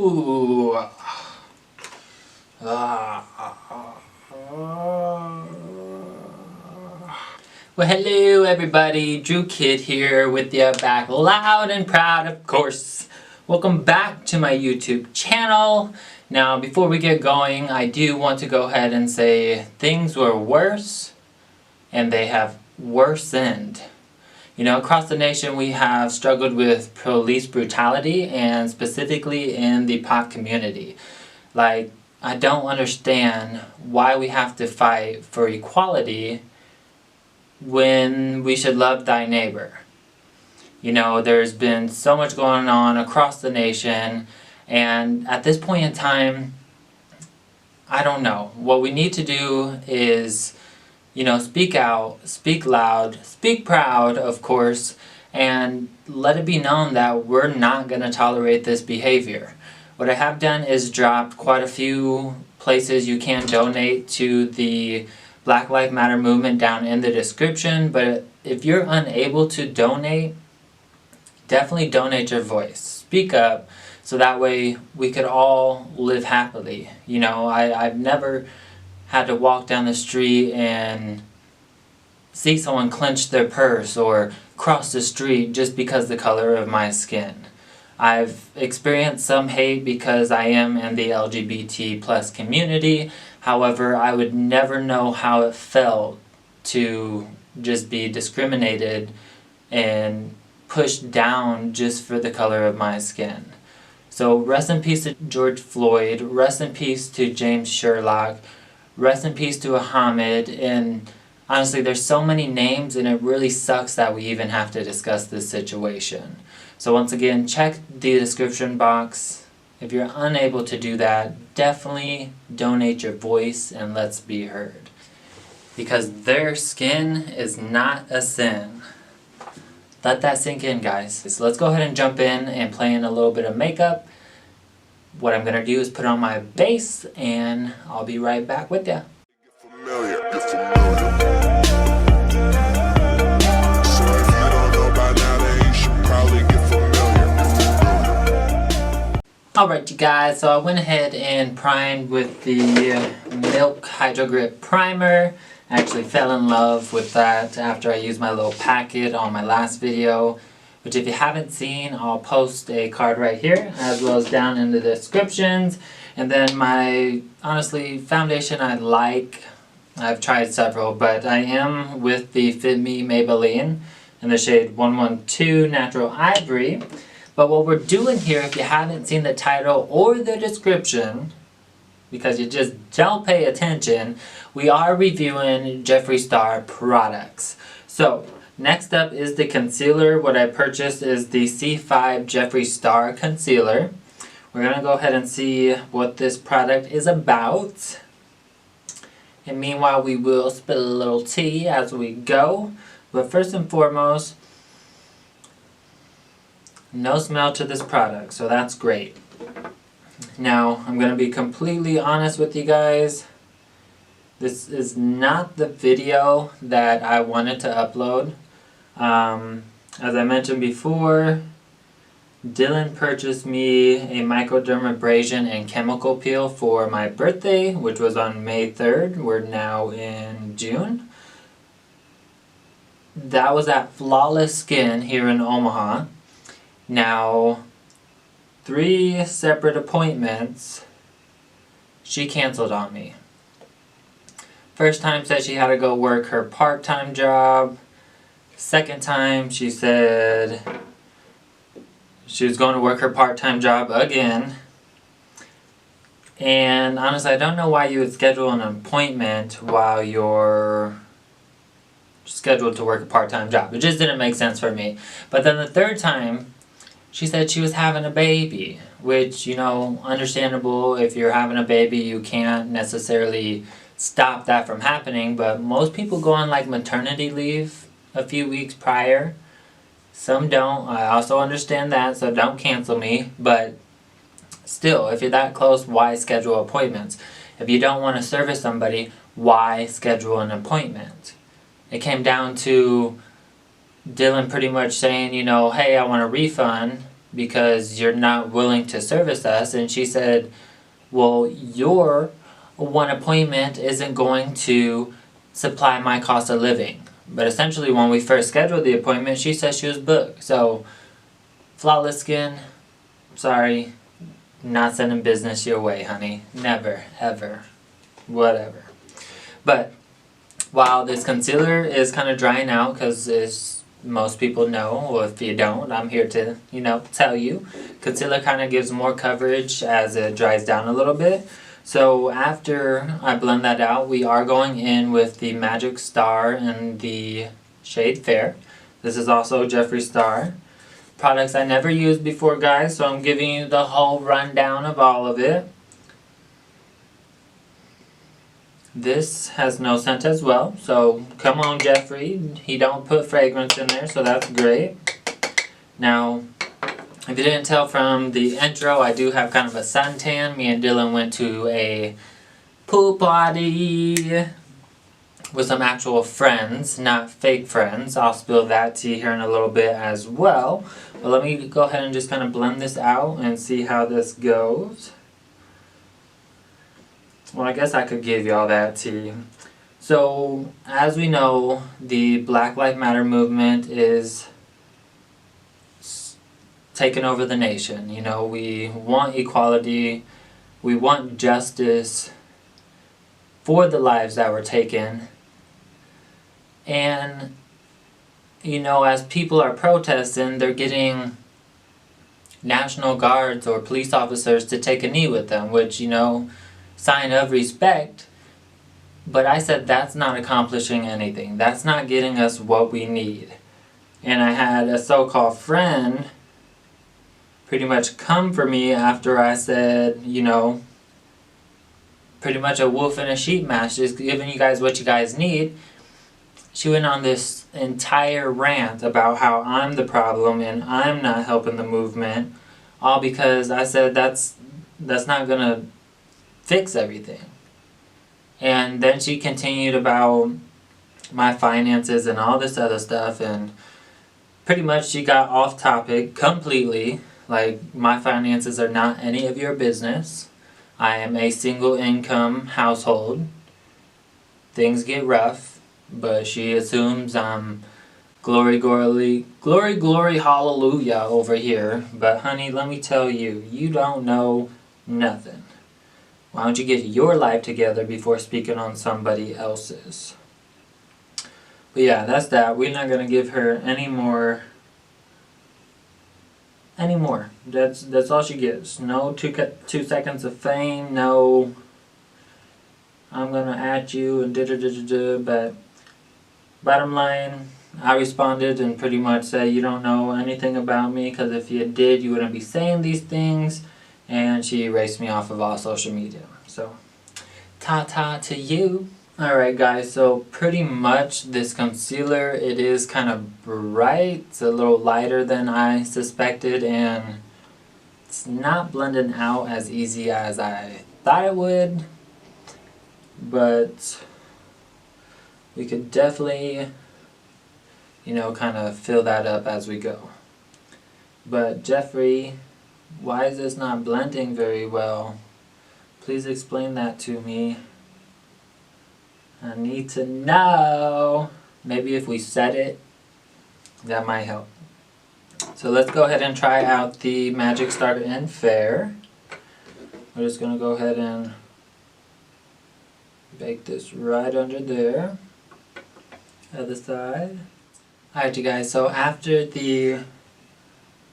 Ooh. Well, hello everybody, Drew Kid here with you, back loud and proud, of course. Welcome back to my YouTube channel. Now, before we get going, I do want to go ahead and say things were worse and they have worsened. You know, across the nation we have struggled with police brutality, and specifically in the POC community. Like, I don't understand why we have to fight for equality when we should love thy neighbor. You know, there's been so much going on across the nation, and at this point in time, I don't know. What we need to do is, you know, speak out, speak loud, speak proud, of course, and let it be known that we're not going to tolerate this behavior. What I have done is dropped quite a few places you can donate to the Black Lives Matter movement down in the description, but if you're unable to donate, definitely donate your voice. Speak up so that way we could all live happily. You know, I've never had to walk down the street and see someone clench their purse or cross the street just because the color of my skin. I've experienced some hate because I am in the LGBT plus community. However, I would never know how it felt to just be discriminated and pushed down just for the color of my skin. So rest in peace to George Floyd, rest in peace to James Sherlock, rest in peace to Ahmed, and honestly there's so many names and it really sucks that we even have to discuss this situation. So once again, check the description box. If you're unable to do that, definitely donate your voice and let's be heard. Because their skin is not a sin. Let that sink in, guys. So let's go ahead and jump in and play in a little bit of makeup. What I'm going to do is put on my base and I'll be right back with ya. Alright you guys, so I went ahead and primed with the Milk Hydro Grip Primer. I actually fell in love with that after I used my little packet on my last video, which if you haven't seen, I'll post a card right here as well as down in the descriptions. And then my, honestly, foundation I like, I've tried several, but I am with the Fit Me Maybelline in the shade 112 Natural Ivory. But what we're doing here, if you haven't seen the title or the description, because you just don't pay attention, we are reviewing Jeffree Star products. So, next up is the concealer. What I purchased is the C5 Jeffree Star Concealer. We're going to go ahead and see what this product is about. And meanwhile, we will spill a little tea as we go. But first and foremost, no smell to this product, so that's great. Now, I'm going to be completely honest with you guys. This is not the video that I wanted to upload. As I mentioned before, Dylan purchased me a microdermabrasion and chemical peel for my birthday, which was on May 3rd. We're now in June. That was at Flawless Skin here in Omaha. Now, 3 separate appointments, she canceled on me. First time said she had to go work her part-time job. Second time she said she was going to work her part-time job again. And honestly, I don't know why you would schedule an appointment while you're scheduled to work a part-time job. It just didn't make sense for me. But then the third time, she said she was having a baby, which, you know, understandable. If you're having a baby, you can't necessarily stop that from happening, but most people go on like maternity leave a few weeks prior. Some don't. I also understand that, so don't cancel me, but still, if you're that close, why schedule appointments? If you don't want to service somebody, why schedule an appointment? It came down to Dylan pretty much saying, you know, hey, I want a refund. because you're not willing to service us. And she said, well, your one appointment isn't going to supply my cost of living. But essentially when we first scheduled the appointment, she said she was booked. So, Flawless Skin, sorry, not sending business your way, honey. Never, ever, whatever. But while this concealer is kind of drying out, because as most people know, or if you don't, I'm here to, tell you. Concealer kind of gives more coverage as it dries down a little bit. So after I blend that out, we are going in with the Magic Star in the shade Fair. This is also Jeffree Star. Products I never used before, guys, so I'm giving you the whole rundown of all of it. This has no scent as well, so come on, Jeffree. He don't put fragrance in there, so that's great. Now, if you didn't tell from the intro, I do have kind of a suntan. Me and Dylan went to a pool party with some actual friends, not fake friends. I'll spill that tea here in a little bit as well. But let me go ahead and just kind of blend this out and see how this goes. Well, I guess I could give y'all that tea. So, as we know, the Black Lives Matter movement is taking over the nation. We want equality, we want justice for the lives that were taken. And, as people are protesting, they're getting National Guards or police officers to take a knee with them, which, sign of respect. But I said that's not accomplishing anything. That's not getting us what we need. And I had a so-called friend pretty much come for me after I said, pretty much a wolf in a sheep mask, just giving you guys what you guys need. She went on this entire rant about how I'm the problem and I'm not helping the movement, all because I said that's not gonna fix everything. And then she continued about my finances and all this other stuff, and pretty much she got off topic completely. Like, my finances are not any of your business. I am a single income household. Things get rough, but she assumes I'm glory, hallelujah over here. But honey, let me tell you, you don't know nothing. Why don't you get your life together before speaking on somebody else's? But yeah, that's that. We're not gonna give her any more. That's all she gets. No 2 seconds of fame. No, I'm gonna at you and da. But bottom line, I responded and pretty much said you don't know anything about me, because if you did, you wouldn't be saying these things. And she erased me off of all social media. So, ta-ta to you. Alright guys, so pretty much this concealer, it is kind of bright. It's a little lighter than I suspected, and it's not blending out as easy as I thought it would. But we could definitely, kind of fill that up as we go. But Jeffree, why is this not blending very well? Please explain that to me. I need to know. Maybe if we set it, that might help. So let's go ahead and try out the Magic Starter in Fair. We're just going to go ahead and bake this right under there. Other side. Alright you guys, so after the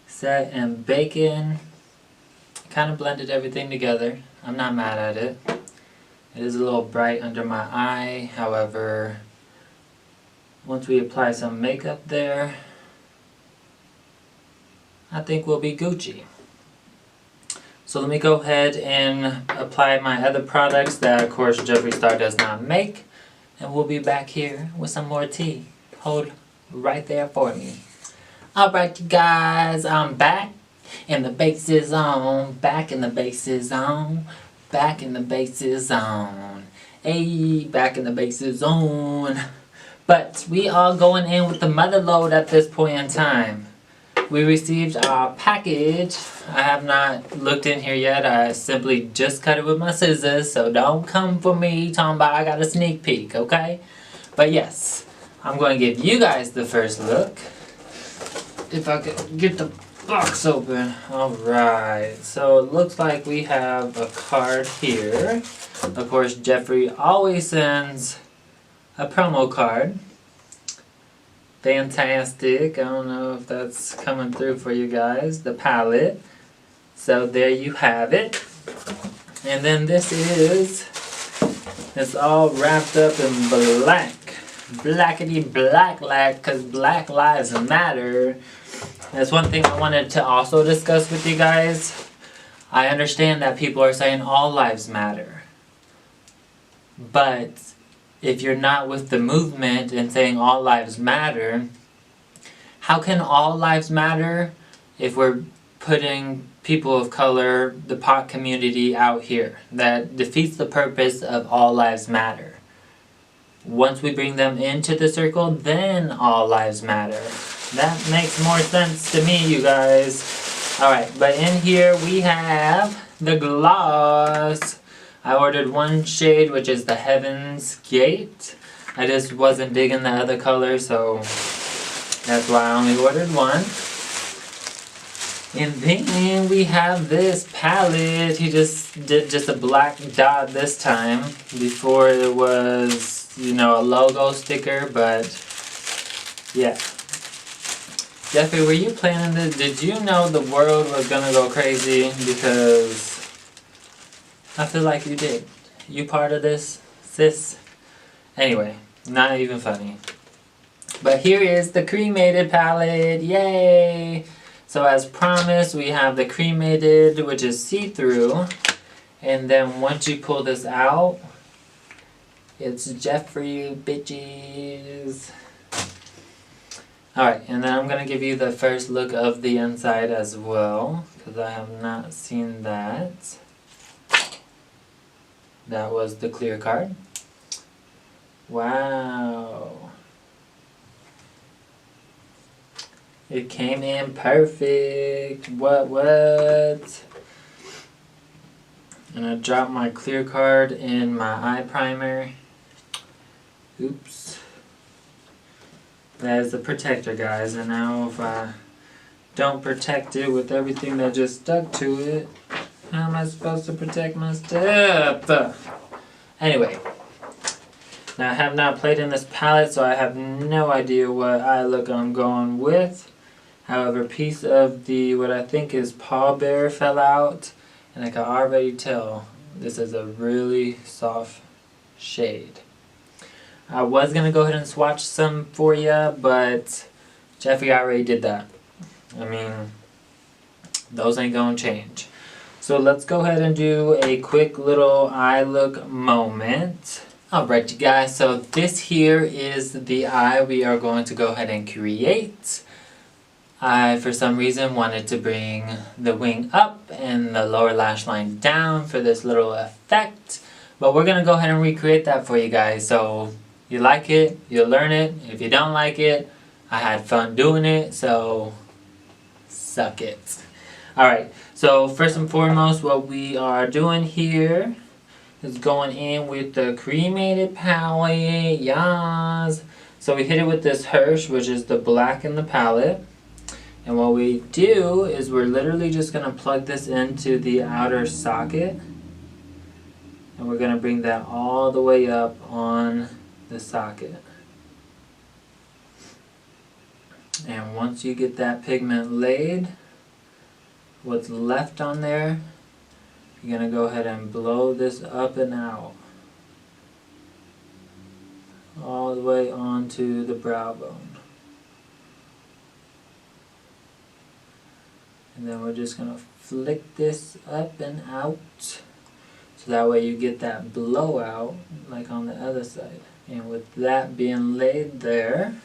set and bacon, kind of blended everything together. I'm not mad at it. It is a little bright under my eye, however, once we apply some makeup there, I think we'll be Gucci. So let me go ahead and apply my other products that, of course, Jeffree Star does not make, and we'll be back here with some more tea. Hold right there for me. Alright you guys, I'm back, and the bass is on, back and the bass is on. Back in the bass is on. Hey, back in the bass is on. But we are going in with the mother load at this point in time. we received our package. I have not looked in here yet. I simply just cut it with my scissors, so don't come for me talking about I got a sneak peek, okay? But yes, I'm going to give you guys the first look. If I could get the box open. Alright, so it looks like we have a card here. Of course, Jeffree always sends a promo card. Fantastic. I don't know if that's coming through for you guys. The palette. So there you have it. And then this is, it's all wrapped up in black. Blackety black, because Black Lives Matter. That's one thing I wanted to also discuss with you guys. I understand that people are saying all lives matter. But if you're not with the movement and saying all lives matter, how can all lives matter if we're putting people of color, the POC community out here? That defeats the purpose of all lives matter. Once we bring them into the circle, then all lives matter. That makes more sense to me, you guys. Alright, but in here we have the gloss. I ordered one shade, which is the Heaven's Gate. I just wasn't digging the other color, so that's why I only ordered one. And then we have this palette. He just did just a black dot this time. Before it was, you know, a logo sticker, but yeah. Jeffree, were you planning this? Did you know the world was gonna go crazy? Because I feel like you did. You part of this, sis? Anyway, not even funny. But here is the Cremated palette. Yay! So as promised, we have the Cremated, which is see-through. And then once you pull this out, it's Jeffree, bitches. Alright, and then I'm going to give you the first look of the inside as well, because I have not seen that. That was the clear card. Wow. It came in perfect. What? And I dropped my clear card in my eye primer. Oops. That is the protector, guys. And now if I don't protect it with everything that just stuck to it, how am I supposed to protect my stuff? Anyway, now I have not played in this palette, so I have no idea what eye look I'm going with. However, a piece of the, what I think is pallbearer fell out, and I can already tell this is a really soft shade. I was going to go ahead and swatch some for you, but Jeffree already did that. I mean, those ain't going to change. So let's go ahead and do a quick little eye look moment. Alright you guys, so this here is the eye we are going to go ahead and create. I, for some reason, wanted to bring the wing up and the lower lash line down for this little effect. But we're going to go ahead and recreate that for you guys. So, you like it, you'll learn it. If you don't like it, I had fun doing it, so suck it. Alright, so first and foremost, what we are doing here is going in with the Cremated palette, yes. So we hit it with this Hirsch, which is the black in the palette. And what we do is we're literally just going to plug this into the outer socket. And we're going to bring that all the way up on the socket. And once you get that pigment laid, what's left on there, you're going to go ahead and blow this up and out. All the way onto the brow bone. And then we're just going to flick this up and out. So that way you get that blowout like on the other side. And with that being laid there,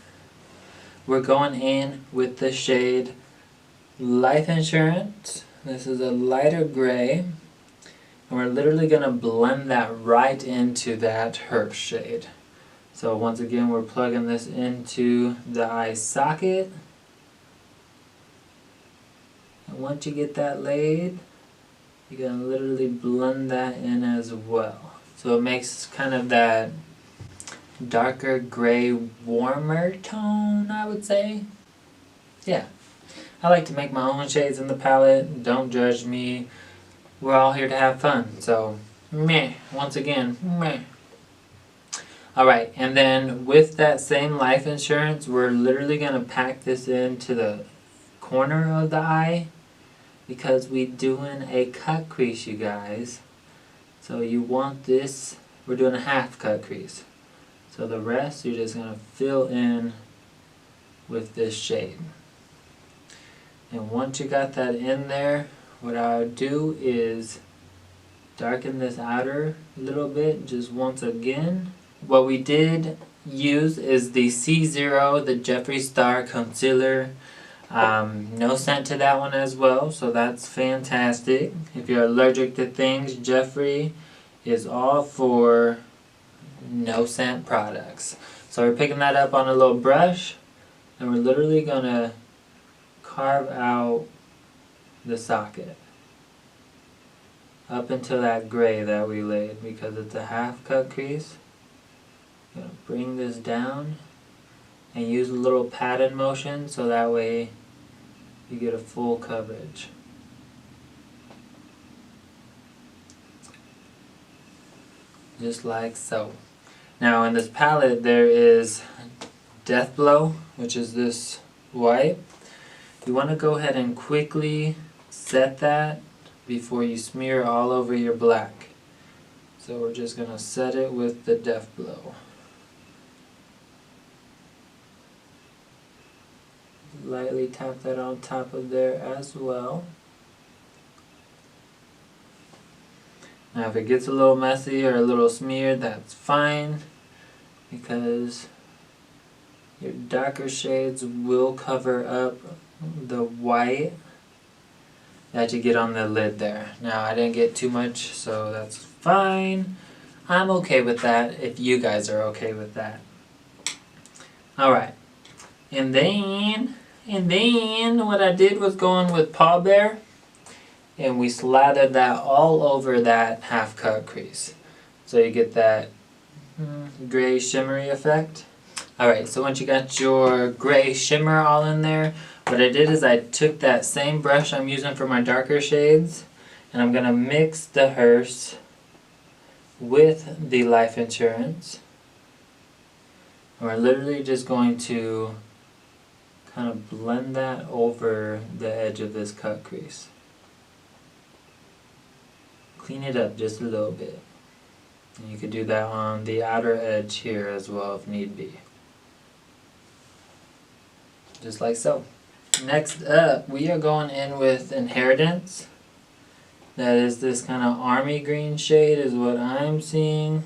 we're going in with the shade Life Insurance. This is a lighter gray. And we're literally going to blend that right into that Herb shade. So once again, we're plugging this into the eye socket. And once you get that laid, you're going to literally blend that in as well. So it makes kind of that darker gray, warmer tone, I would say. Yeah. I like to make my own shades in the palette. Don't judge me. We're all here to have fun. So, meh. Once again, meh. Alright, and then with that same life insurance, we're literally going to pack this into the corner of the eye because we're doing a cut crease, you guys. So you want this, we're doing a half cut crease. So the rest you're just going to fill in with this shade. And once you got that in there, what I would do is darken this outer a little bit just once again. What we did use is the C0, the Jeffree Star Concealer. No scent to that one as well, so that's fantastic. If you're allergic to things, Jeffree is all for no scent products. So we're picking that up on a little brush, and we're literally going to carve out the socket up until that gray that we laid, because it's a half cut crease. I'm going to bring this down and use a little pattern motion so that way you get a full coverage. Just like so. Now in this palette there is Death Blow, which is this white. You want to go ahead and quickly set that before you smear all over your black. So we're just going to set it with the Death Blow. Lightly tap that on top of there as well. Now if it gets a little messy or a little smeared, that's fine, because your darker shades will cover up the white that you get on the lid there. Now I didn't get too much, so that's fine. I'm okay with that if you guys are okay with that. Alright. And then what I did was go in with Paw Bear, and we slathered that all over that half cut crease. So you get that gray shimmery effect. Alright, so once you got your gray shimmer all in there, what I did is I took that same brush I'm using for my darker shades, and I'm going to mix the Hearse with the Life Insurance. And we're literally just going to kind of blend that over the edge of this cut crease. Clean it up just a little bit. And you could do that on the outer edge here as well if need be. Just like so. Next up, we are going in with Inheritance. That is this kind of army green shade is what I'm seeing.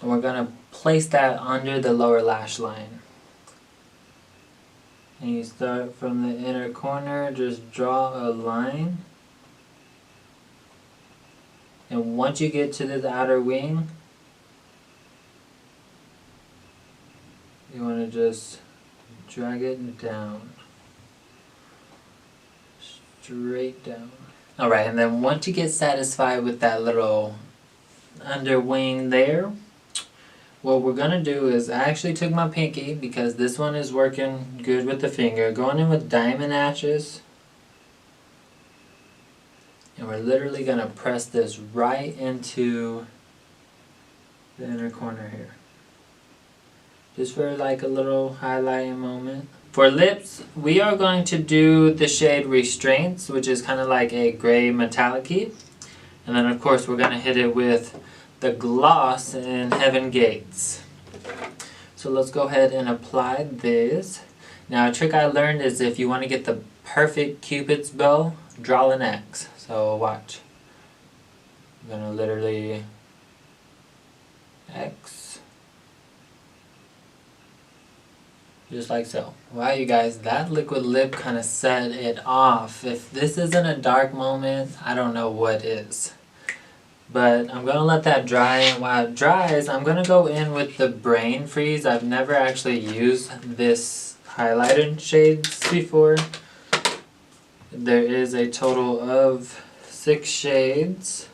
And we're going to place that under the lower lash line. And you start from the inner corner, just draw a line. And once you get to this outer wing, you want to just drag it down. Straight down. Alright, and then once you get satisfied with that little under wing there, what we're going to do is, I actually took my pinky because this one is working good with the finger, going in with Diamond Ashes. And we're literally going to press this right into the inner corner here. Just for like a little highlighting moment. For lips, we are going to do the shade Restraints, which is kind of like a gray metallic-y. And then of course we're going to hit it with the gloss in Heaven Gates. So let's go ahead and apply this. Now a trick I learned is if you want to get the perfect Cupid's bow, draw an X. So watch. I'm going to literally X. Just like so. Wow, you guys, that liquid lip kind of set it off. If this isn't a dark moment, I don't know what is. But I'm going to let that dry, and while it dries, I'm going to go in with the Brain Freeze. I've never actually used this highlighter shades before. There is a total of 6 shades.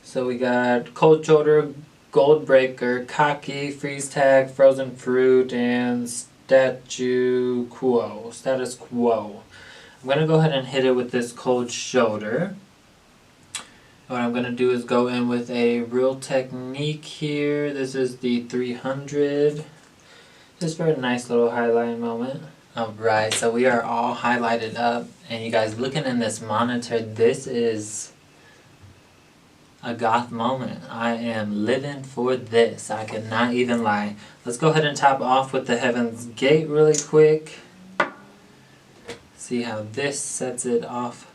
So we got Cold Shoulder, Gold Breaker, Cocky, Freeze Tag, Frozen Fruit, and Status Quo. I'm going to go ahead and hit it with this Cold Shoulder. What I'm going to do is go in with a Real Technique here. This is the 300. Just for a nice little highlight moment. Alright, so we are all highlighted up. And you guys looking in this monitor, this is a goth moment. I am living for this. I cannot even lie. Let's go ahead and top off with the Heaven's Gate really quick. See how this sets it off.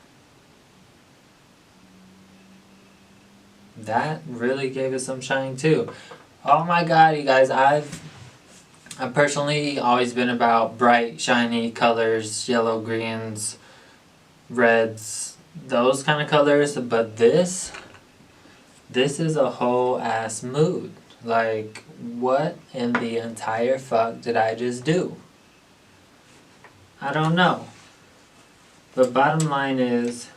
That really gave it some shine too. Oh my god, you guys, I've personally always been about bright, shiny colors, yellow, greens, reds, those kind of colors, but this is a whole ass mood. Like, what in the entire fuck did I just do? I don't know. But bottom line is,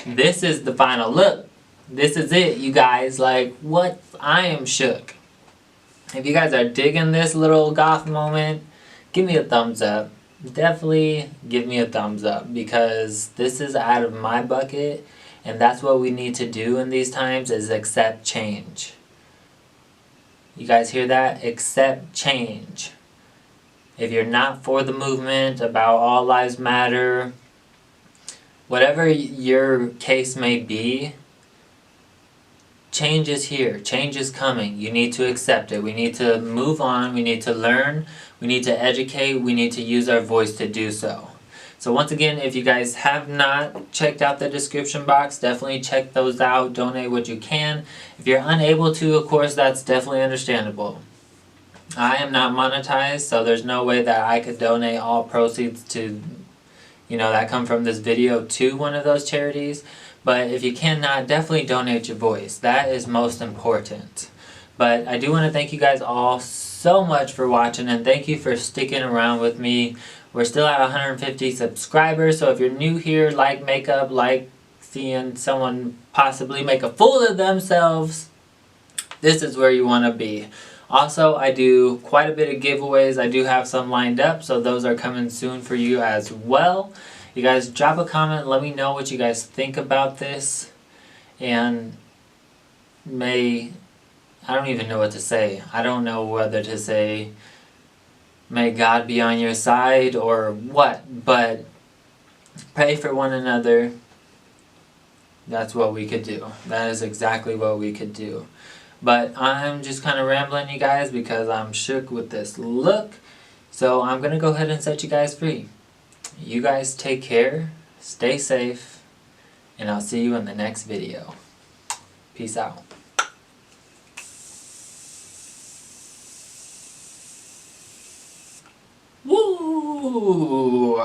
this is the final look. This is it, you guys. Like, what? I am shook. If you guys are digging this little goth moment, give me a thumbs up. Definitely give me a thumbs up, because this is out of my bucket, and that's what we need to do in these times, is accept change. You guys hear that? Accept change. If you're not for the movement about all lives matter, whatever your case may be, change is here. Change is coming. You need to accept it. We need to move on. We need to learn. We need to educate. We need to use our voice to do so. So once again, if you guys have not checked out the description box, definitely check those out. Donate what you can. If you're unable to, of course, that's definitely understandable. I am not monetized, so there's no way that I could donate all proceeds to, that come from this video to one of those charities. But if you cannot, definitely donate your voice. That is most important. But I do want to thank you guys all so much for watching, and thank you for sticking around with me. We're still at 150 subscribers, so if you're new here, like makeup, like seeing someone possibly make a fool of themselves, this is where you want to be. Also, I do quite a bit of giveaways. I do have some lined up, so those are coming soon for you as well. You guys drop a comment, let me know what you guys think about this, and I don't even know what to say. I don't know whether to say, may God be on your side or what, but pray for one another. That's what we could do. That is exactly what we could do. But I'm just kind of rambling, you guys, because I'm shook with this look. So I'm going to go ahead and set you guys free. You guys take care, stay safe, and I'll see you in the next video. Peace out. Woo!